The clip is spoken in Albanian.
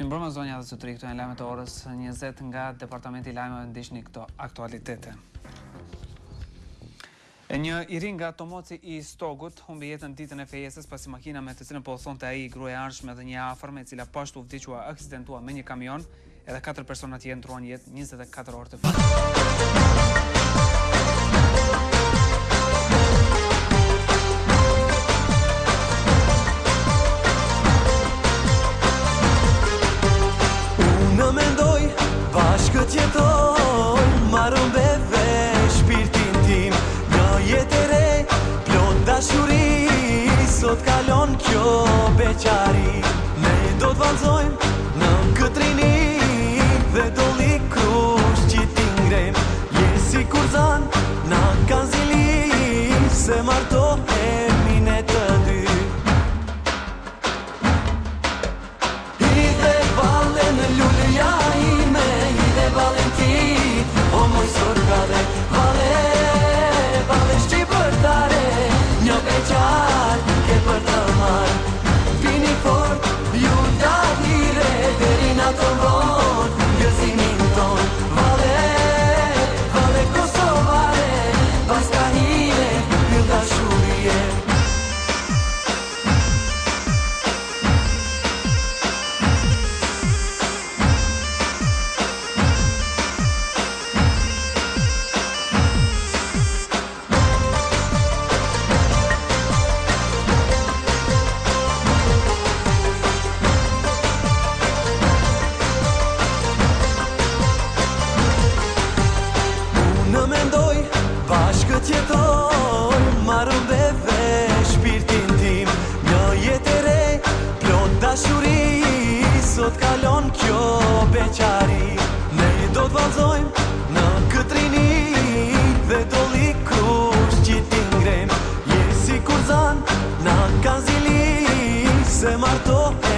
Mirëmbrëma zonja dhe zotëri, këto janë lajmet e orës 20 nga Departamenti i Lajmeve, ndiqni këto aktualitete. Një i ri nga Tomoci i Stogut humbi jetën ditën e fejesës pasi makina me të cilën po thonte ai gruaja e ardhshme dhe një afërme e cila pashtu vdiqua aksidentua me një kamion, edhe 4 persona tjerë ndruan jetë 24 orë të fundit. Bashkët jetoj, marrën beve shpirtin tim. Një jetë e re, plot dashuri, sot kalon kjo beqari. Ne do t'valzojmë në këtë rini, dhe do li krush që ti ngrem. Je si kurzan, na kanë zili, se martohemi ne të dy. Hidhe valle në lulleja ime, Valentin, o moj sorgale, vale shqipërtare, një beqar ke për të marë. Vini fort, ju dahire, deri na të mbon, gëzimin ton. Vale kosovare, pas ka hire, një dashurie. Bashkët jetoj, marrën beve shpirtin tim. Një jetë e re, plot dashuri, sot kalon kjo beqari. Ne do t'valzojmë në këtë rini, dhe do li krush që ti ngrem. Je si kurzan, na kanë zili, se martohemi